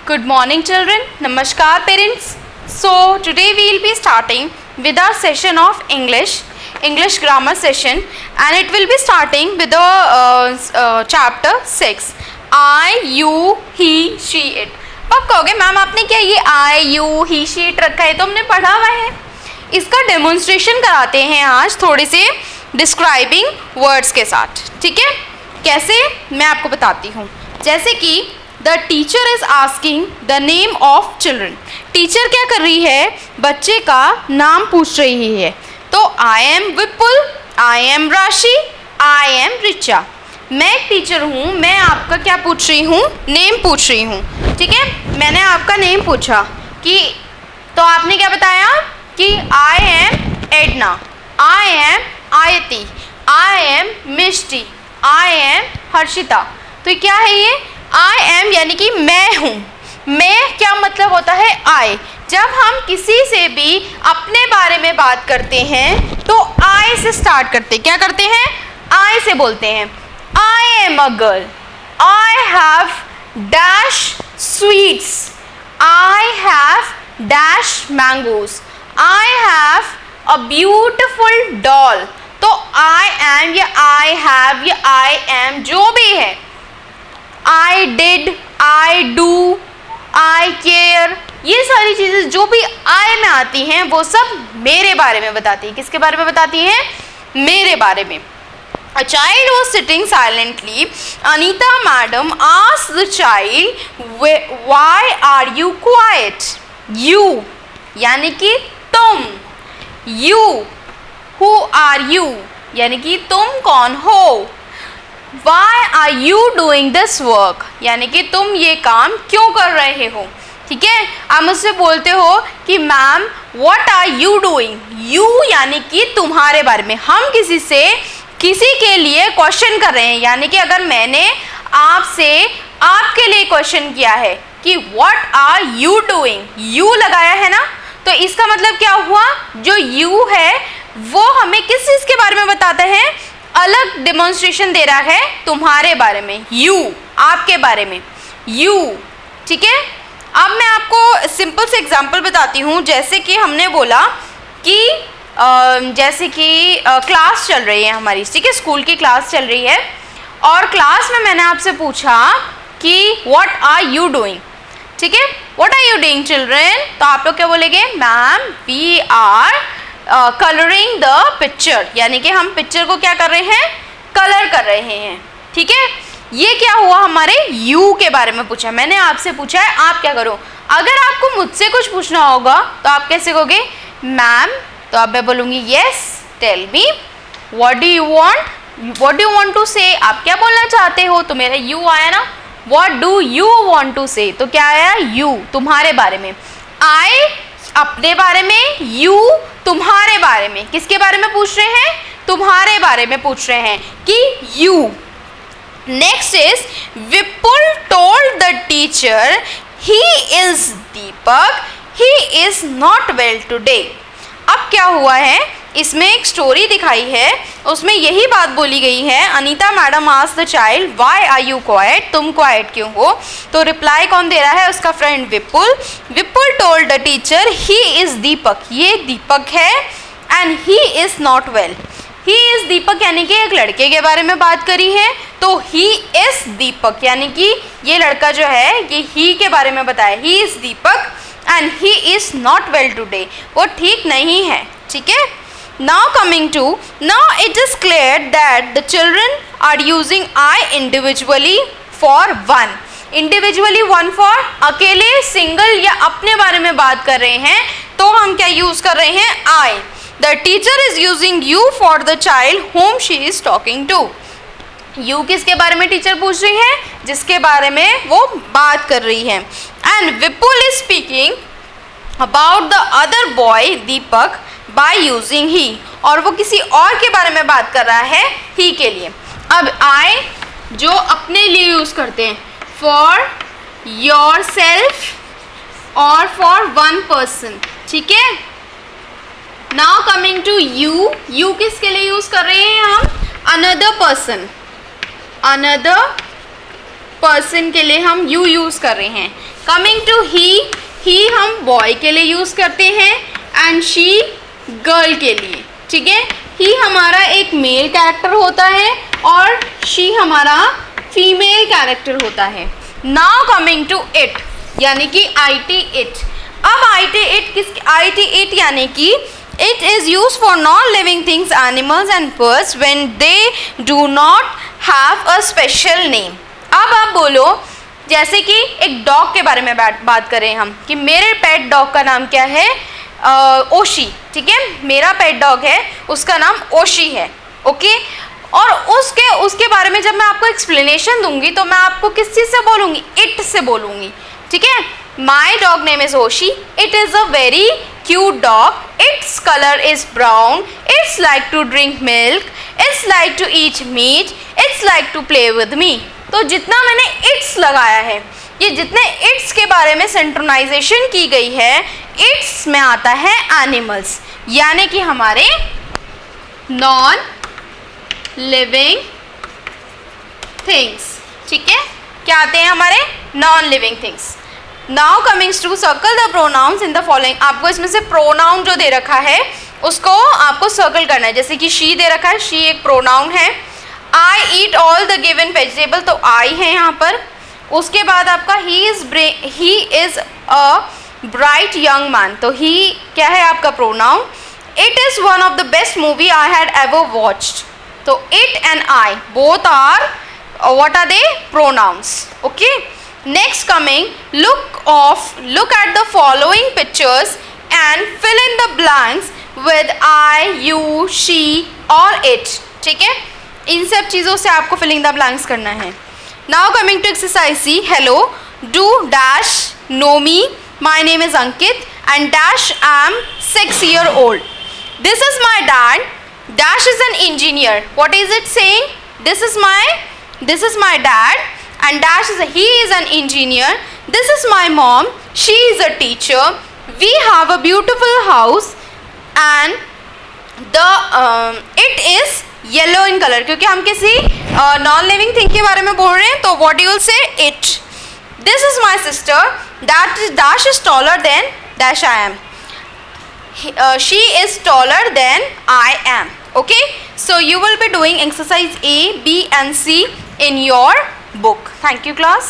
Good morning children. Namaskar parents. So today we will be starting with our session of English grammar session, and it will be starting with the chapter 6 I, you, he, she, it. अब कहोगे ma'am आपने क्या ये I, you, he, she, it रखा है, तो हमने पढ़ा हुआ है. इसका डेमोन्स्ट्रेशन कराते हैं आज थोड़े से डिस्क्राइबिंग वर्ड्स के साथ. ठीक है, कैसे मैं आपको बताती हूँ. जैसे कि the teacher is asking the name of children. Teacher क्या कर रही है, बच्चे का नाम पूछ रही है. तो I am Vipul, I am राशि, आई एम रिचा. मैं एक टीचर हूँ, मैं आपका क्या पूछ रही हूँ, नेम पूछ रही हूँ. ठीक है, मैंने आपका नेम पूछा कि, तो आपने क्या बताया कि I am Edna, I am Aayati, I am Mishti, I am Harshita. तो क्या है ये आई एम, यानी कि मैं हूँ. मैं क्या मतलब होता है आई. जब हम किसी से भी अपने बारे में बात करते हैं तो आई से स्टार्ट करते, क्या करते हैं, आई से बोलते हैं. I am a girl, I have dash sweets, I have dash mangoes, I have a beautiful doll. तो आई एम या आई हैव या आई एम जो भी है, I did, I do, I care, ये सारी चीज़ें जो भी आई में आती हैं वो सब मेरे बारे में बताती हैं. किसके बारे में बताती हैं, मेरे बारे में. A child was sitting silently. Anita madam asked the child, why are you quiet? You यानी कि तुम. You, who are you यानी कि तुम कौन हो. Why are you doing this work यानी कि तुम ये काम क्यों कर रहे हो. ठीक है, आप मुझसे बोलते हो कि ma'am what are you doing. You यानी कि तुम्हारे बारे में. हम किसी के लिए क्वेश्चन कर रहे हैं, यानी कि अगर मैंने आपसे आपके लिए क्वेश्चन किया है कि what are you doing, you लगाया है ना, तो इसका मतलब क्या हुआ, जो you है वो हमें किस चीज़ के बारे में बताता है, अलग डेमोन्स्ट्रेशन दे रहा है तुम्हारे बारे में. you आपके बारे में, you. ठीक है, अब मैं आपको सिंपल से एग्जांपल बताती हूँ. जैसे कि हमने बोला कि जैसे कि क्लास चल रही है हमारी, ठीक है, स्कूल की क्लास चल रही है, और क्लास में मैंने आपसे पूछा कि व्हाट आर यू डूइंग. ठीक है, what are you doing children. तो आप लोग क्या बोलेंगे, ma'am we are colouring the picture, यानी कि हम पिक्चर को क्या कर रहे हैं, कलर कर रहे हैं. ठीक है, ये क्या हुआ, हमारे यू के बारे में पूछा. मैंने आपसे पूछा है आप क्या करो. अगर आपको मुझसे कुछ पूछना होगा तो आप कैसे कहोगे, मैम, तो अब मैं बोलूँगी yes tell me what do you want to say. आप क्या बोलना चाहते हो, तो मेरा यू आया ना. What do you want to say, तो क्या आया, यू तुम्हारे बारे में. आई अपने बारे में, यू तुम्हारे बारे में. किसके बारे में पूछ रहे हैं, तुम्हारे बारे में पूछ रहे हैं कि you. Next is Vipul told the teacher he is Deepak, he is not well today. अब क्या हुआ है, इसमें एक स्टोरी दिखाई है, उसमें यही बात बोली गई है. Anita madam asked the child why are you quiet, तुम क्वाइट क्यों हो. तो रिप्लाई कौन दे रहा है, उसका friend Vipul. Vipul told the teacher he is Deepak, ये दीपक है, and he is not well. He is Deepak यानी कि एक लड़के के बारे में बात करी है, तो ही इज दीपक यानी कि ये लड़का जो है ये ही के बारे में बताया. He is Deepak and he is not well today, वो ठीक नहीं है. ठीक है, now coming to, now it is clear that the children are using I individually for one. Individually one for अकेले, सिंगल या अपने बारे में बात कर रहे हैं, तो हम क्या यूज कर रहे हैं, I. The teacher is using you for the child whom she is talking to. You किसके बारे में टीचर पूछ रही है, जिसके बारे में वो बात कर रही है. And Vipul is speaking about the other boy Deepak by using he, और वो किसी और के बारे में बात कर रहा है ही के लिए. अब आई जो अपने लिए यूज करते हैं, फॉर योर सेल्फ और फॉर वन पर्सन. ठीक है, now coming to you, you किसके लिए यूज कर रहे हैं हम, अनदर पर्सन के लिए हम यू यूज कर रहे हैं. कमिंग टू ही हम बॉय के लिए यूज़ करते हैं एंड शी गर्ल के लिए, ठीक है। ही हमारा एक मेल कैरेक्टर होता है और शी हमारा फीमेल कैरेक्टर होता है। नाउ कमिंग टू इट, यानी कि IT इट। अब IT इट यानी कि it is use for non living things, animals and birds when they do not have a special name. अब आप बोलो, जैसे कि एक डॉग के बारे में बात करें हम कि मेरे पेट डॉग का नाम क्या है, ओशी, ठीक है। मेरा पेट डॉग है, उसका नाम ओशी है, ओके। और उसके बारे में जब मैं आपको एक्सप्लेनेशन दूंगी तो मैं आपको किस चीज़ से बोलूँगी, इट से बोलूँगी, ठीक है। My dog name is Oshi, it is a very cute dog, its colour is brown, its like to drink milk, its like to eat meat, its like to play with me. तो जितना मैंने it's लगाया है, ये जितने it's के बारे में सेंट्रोनाइजेशन की गई है, इट्स में आता है एनिमल्स, यानी कि हमारे नॉन लिविंग थिंग्स, ठीक है। क्या आते हैं हमारे non living things. Now comings to circle the pronouns in the following. आपको इसमें से प्रोनाउन जो दे रखा है उसको आपको सर्कल करना है। जैसे कि शी दे रखा है, शी एक प्रोनाउन है। I eat all the given vegetable, तो आई है यहाँ पर। उसके बाद आपका he is a bright young man, तो ही क्या है आपका pronoun. It is one of the best movie I had ever watched, तो it and I both are what are they, pronouns, okay. Next coming, look at the following pictures and fill in the blanks with I, you, she or it, ठीक है। इन सब चीज़ों से आपको filling the blanks करना है। Now coming to exercise C, hello, do dash know me, my name is Ankit and dash am 6-year-old. This is my dad, dash is an engineer. What is it saying? This is my dad and dash he is an engineer. This is my mom, she is a teacher. We have a beautiful house and it is yellow in color, क्योंकि हम किसी non living thing के बारे में बोल रहे हैं, तो what you will say, it. This is my sister, dash is taller than dash I am. She is taller than I am, okay. So you will be doing exercise A, B and C in your book. Thank you class.